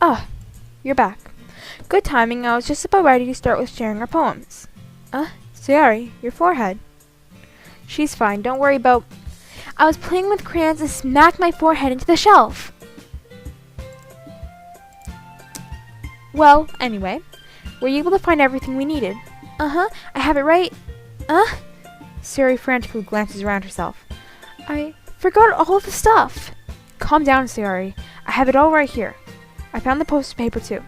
Ah, you're back. Good timing. I was just about ready to start with sharing our poems. Sayori, your forehead. She's fine. Don't worry about... I was playing with crayons and smacked my forehead into the shelf. Well, anyway, were you able to find everything we needed? I have it right. Sayori frantically glances around herself. I forgot all the stuff. Calm down, Sayori. I have it all right here. I found the poster paper too.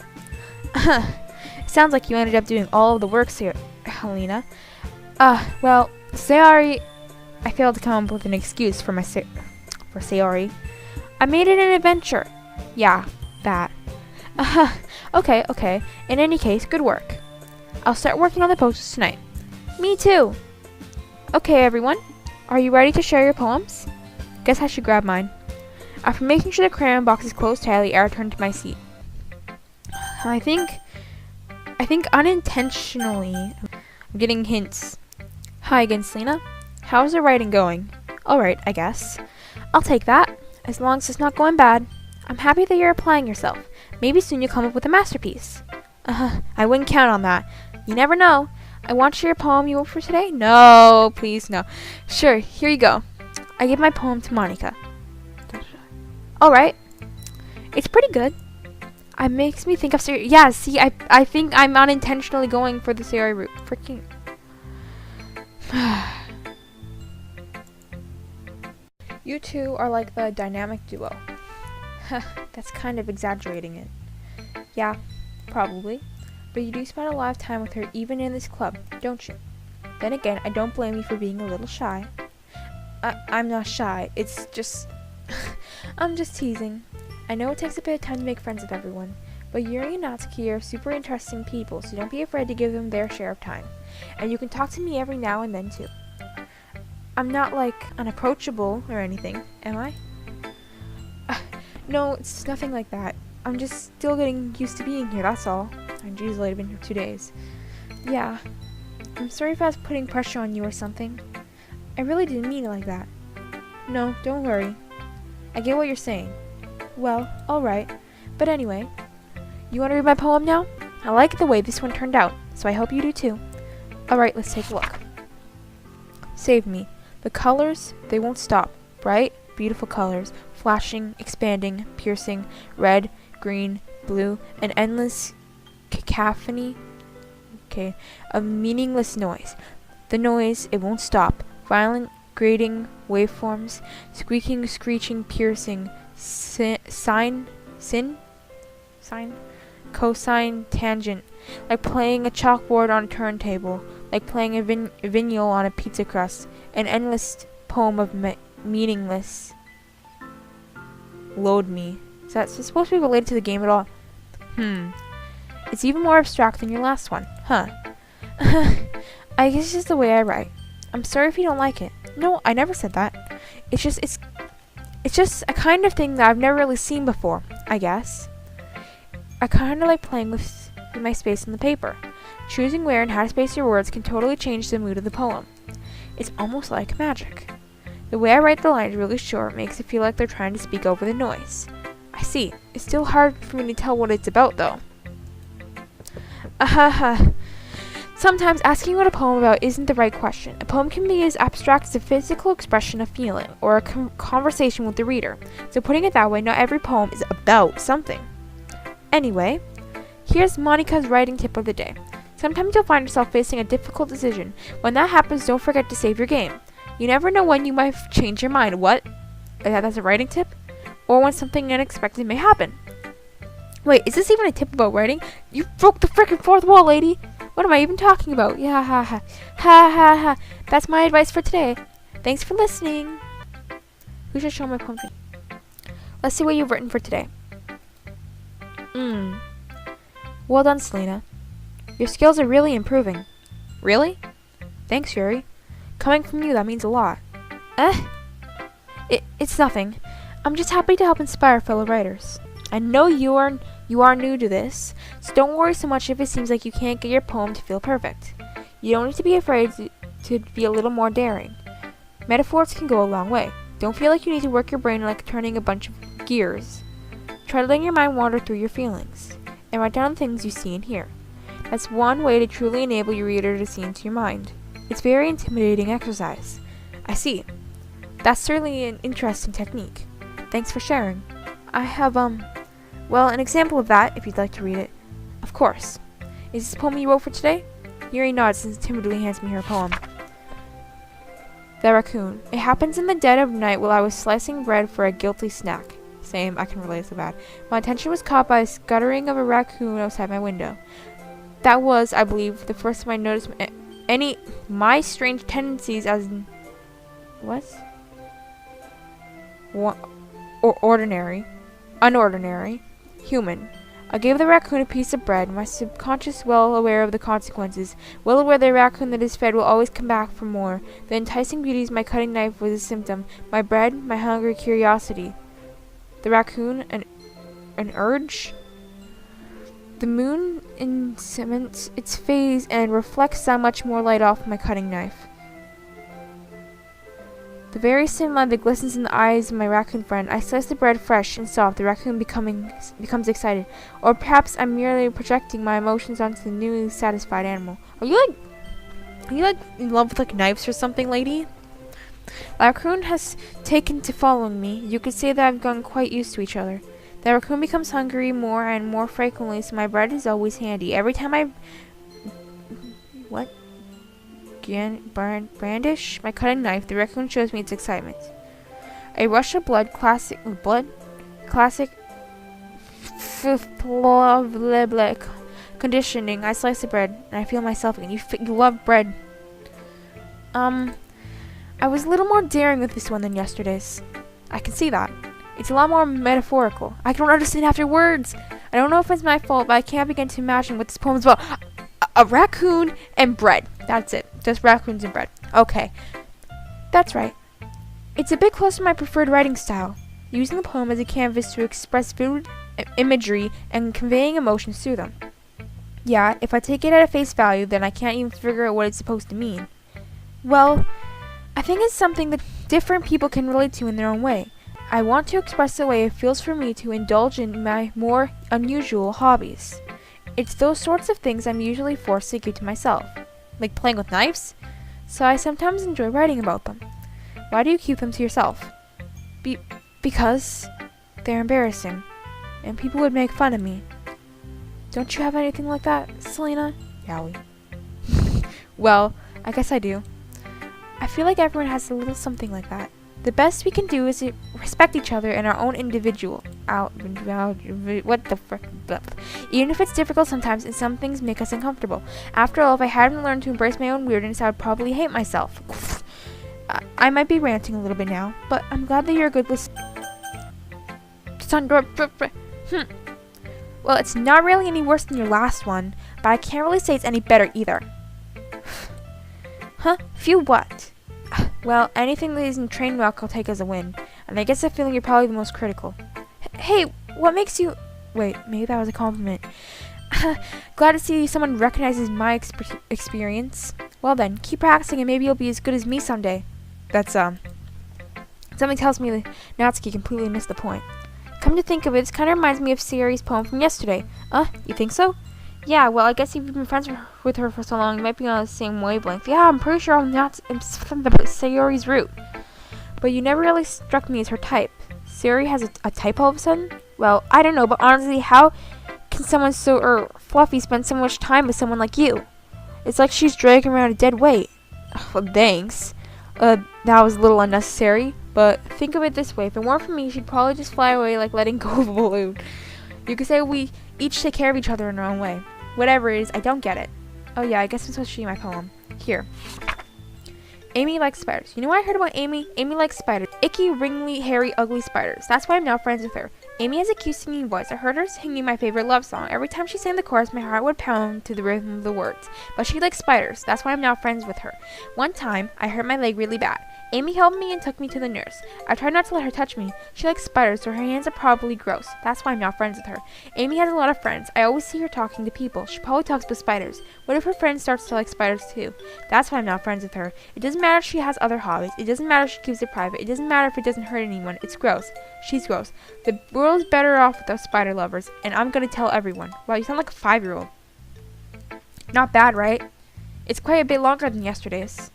Sounds like you ended up doing all of the work, Helena. Well, Sayori... I failed to come up with an excuse for Sayori. I made it an adventure. Yeah, that. Okay. In any case, good work. I'll start working on the posters tonight. Me too. Okay, everyone. Are you ready to share your poems? Guess I should grab mine. After making sure the crayon box is closed tightly, I returned to my seat. I think unintentionally, I'm getting hints. Hi again, Selena. How's the writing going? Alright, I guess. I'll take that, as long as it's not going bad. I'm happy that you're applying yourself. Maybe soon you'll come up with a masterpiece. I wouldn't count on that. You never know. I want to share your poem you wrote for today? No, please, no. Sure, here you go. I give my poem to Monica. Alright. It's pretty good. It makes me think of Sayori. Yeah, see, I think I'm unintentionally going for the Sayori route. Freaking... You two are like the dynamic duo. That's kind of exaggerating it. Yeah, probably. But you do spend a lot of time with her even in this club, don't you? Then again, I don't blame you for being a little shy. I'm not shy. It's just... I'm just teasing. I know it takes a bit of time to make friends with everyone, but Yuri and Natsuki are super interesting people, so don't be afraid to give them their share of time. And you can talk to me every now and then, too. I'm not, like, unapproachable or anything, am I? No, it's nothing like that. I'm just still getting used to being here, that's all. And usually I've been here 2 days. Yeah. I'm sorry if I was putting pressure on you or something. I really didn't mean it like that. No, don't worry. I get what you're saying. Well, alright. But anyway, you want to read my poem now? I like the way this one turned out, so I hope you do too. Alright, let's take a look. Save me. The colors, they won't stop. Bright, beautiful colors, flashing, expanding, piercing, red, green, blue, an endless cacophony, of meaningless noise. The noise, it won't stop. Violent, grating, waveforms, squeaking, screeching, piercing, sine, cosine, tangent, like playing a chalkboard on a turntable, like playing a vinyl on a pizza crust, an endless poem of meaningless. Load me. Is that supposed to be related to the game at all? It's even more abstract than your last one, huh? I guess it's just the way I write. I'm sorry if you don't like it. No, I never said that. It's just a kind of thing that I've never really seen before, I guess. I kind of like playing with my space on the paper. Choosing where and how to space your words can totally change the mood of the poem. It's almost like magic. The way I write the lines really short makes it feel like they're trying to speak over the noise. I see. It's still hard for me to tell what it's about, though. Sometimes asking what a poem about isn't the right question. A poem can be as abstract as a physical expression of feeling, or a conversation with the reader. So putting it that way, not every poem is about something. Anyway, here's Monica's writing tip of the day. Sometimes you'll find yourself facing a difficult decision. When that happens, don't forget to save your game. You never know when you might change your mind. What? That's a writing tip? Or when something unexpected may happen. Wait, is this even a tip about writing? You broke the frickin' fourth wall, lady! What am I even talking about? Yeah, ha ha. Ha ha ha. That's my advice for today. Thanks for listening. Who should show my poem to? Let's see what you've written for today. Well done, Selena. Your skills are really improving. Really? Thanks, Yuri. Coming from you, that means a lot. It's nothing. I'm just happy to help inspire fellow writers. I know you are new to this, so don't worry so much if it seems like you can't get your poem to feel perfect. You don't need to be afraid to be a little more daring. Metaphors can go a long way. Don't feel like you need to work your brain like turning a bunch of gears. Try letting your mind wander through your feelings, and write down things you see and hear. That's one way to truly enable your reader to see into your mind. It's a very intimidating exercise. I see. That's certainly an interesting technique. Thanks for sharing. I have, well, an example of that, if you'd like to read it. Of course. Is this the poem you wrote for today? Yuri nods and timidly hands me her poem. The Raccoon. It happens in the dead of night while I was slicing bread for a guilty snack. Same, I can relate to that. My attention was caught by a scuttering of a raccoon outside my window. That was, I believe, the first time I noticed my strange tendencies as unordinary, human. I gave the raccoon a piece of bread, my subconscious well aware of the consequences, well aware the raccoon that is fed will always come back for more. The enticing beauties of my cutting knife was a symptom, my bread, my hungry curiosity. The raccoon, an urge? The moon cements its phase and reflects that much more light off my cutting knife. The very same light that glistens in the eyes of my raccoon friend. I slice the bread fresh and soft. The raccoon becomes excited. Or perhaps I'm merely projecting my emotions onto the newly satisfied animal. Are you in love with knives or something, lady? The raccoon has taken to following me. You could say that I've gotten quite used to each other. The raccoon becomes hungry more and more frequently, so my bread is always handy. Every time I brandish my cutting knife, the raccoon shows me its excitement. A rush of classic conditioning. I slice the bread, and I feel myself again. You love bread. I was a little more daring with this one than yesterday's. I can see that. It's a lot more metaphorical. I don't understand half your words. I don't know if it's my fault, but I can't begin to imagine what this poem is about. A raccoon and bread. That's it. Just raccoons and bread. Okay. That's right. It's a bit close to my preferred writing style, using the poem as a canvas to express food, imagery, and conveying emotions through them. Yeah, if I take it at a face value, then I can't even figure out what it's supposed to mean. Well, I think it's something that different people can relate to in their own way. I want to express the way it feels for me to indulge in my more unusual hobbies. It's those sorts of things I'm usually forced to keep to myself, like playing with knives, so I sometimes enjoy writing about them. Why do you keep them to yourself? Because they're embarrassing, and people would make fun of me. Don't you have anything like that, Selena? Yowie. Well, I guess I do. I feel like everyone has a little something like that. The best we can do is respect each other and our own individual. What the frick? Even if it's difficult sometimes and some things make us uncomfortable. After all, if I hadn't learned to embrace my own weirdness, I would probably hate myself. I might be ranting a little bit now, but I'm glad that you're a good listener. Well, it's not really any worse than your last one, but I can't really say it's any better either. Huh? Phew, what? Well, anything that isn't train wreck I'll take as a win, and I guess I feel you're probably the most critical. Hey, what makes you... Wait, maybe that was a compliment. Glad to see someone recognizes my experience. Well then, keep practicing and maybe you'll be as good as me someday. That's, something tells me that Natsuki completely missed the point. Come to think of it, this kind of reminds me of Sayori's poem from yesterday. You think so? Yeah, well, I guess if you've been friends with her for so long, you might be on the same wavelength. Yeah, I'm pretty sure I'm not Sayori's route. But you never really struck me as her type. Sayori has a type all of a sudden? Well, I don't know, but honestly, how can someone so fluffy spend so much time with someone like you? It's like she's dragging around a dead weight. Well, thanks. That was a little unnecessary, but think of it this way. If it weren't for me, she'd probably just fly away like letting go of a balloon. You could say we each take care of each other in our own way. Whatever it is, I don't get it. Oh yeah, I guess I'm supposed to show you my poem. Here. Amy likes spiders. You know what I heard about Amy? Amy likes spiders. Icky, wrinkly, hairy, ugly spiders. That's why I'm now friends with her. Amy has a cute singing voice. I heard her singing my favorite love song. Every time she sang the chorus, my heart would pound to the rhythm of the words. But she likes spiders. That's why I'm now friends with her. One time, I hurt my leg really bad. Amy helped me and took me to the nurse. I tried not to let her touch me. She likes spiders, so her hands are probably gross. That's why I'm not friends with her. Amy has a lot of friends. I always see her talking to people. She probably talks with spiders. What if her friend starts to like spiders too? That's why I'm not friends with her. It doesn't matter if she has other hobbies. It doesn't matter if she keeps it private. It doesn't matter if it doesn't hurt anyone. It's gross. She's gross. The world's better off without spider lovers, and I'm gonna tell everyone. Wow, you sound like a 5-year-old. Not bad, right? It's quite a bit longer than yesterday's.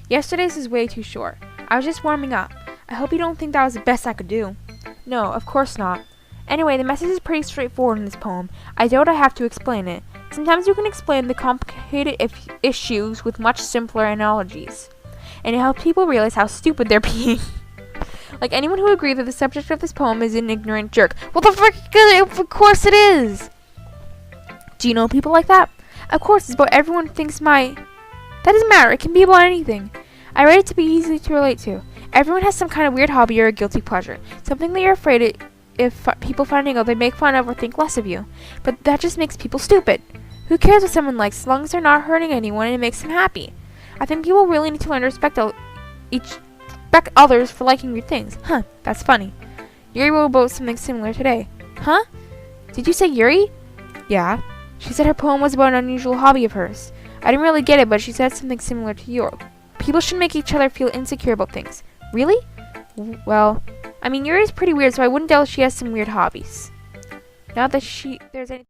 Yesterday's is way too short. I was just warming up. I hope you don't think that was the best I could do. No, of course not. Anyway, the message is pretty straightforward in this poem. I doubt I have to explain it. Sometimes you can explain the complicated issues with much simpler analogies. And it helps people realize how stupid they're being. Like anyone who agrees that the subject of this poem is an ignorant jerk. Well, the frick, of course it is! Do you know people like that? Of course, it's about everyone thinks my... That doesn't matter. It can be about anything. I write it to be easy to relate to. Everyone has some kind of weird hobby or a guilty pleasure. Something that you're afraid if people finding out they make fun of or think less of you. But that just makes people stupid. Who cares what someone likes as long as they're not hurting anyone and it makes them happy? I think people really need to learn to respect others for liking your things. Huh, that's funny. Yuri wrote about something similar today. Huh? Did you say Yuri? Yeah. She said her poem was about an unusual hobby of hers. I didn't really get it, but she said something similar to yours. People should make each other feel insecure about things. Really? Well, I mean, Yuri's pretty weird, so I wouldn't doubt she has some weird hobbies. Not that there's any...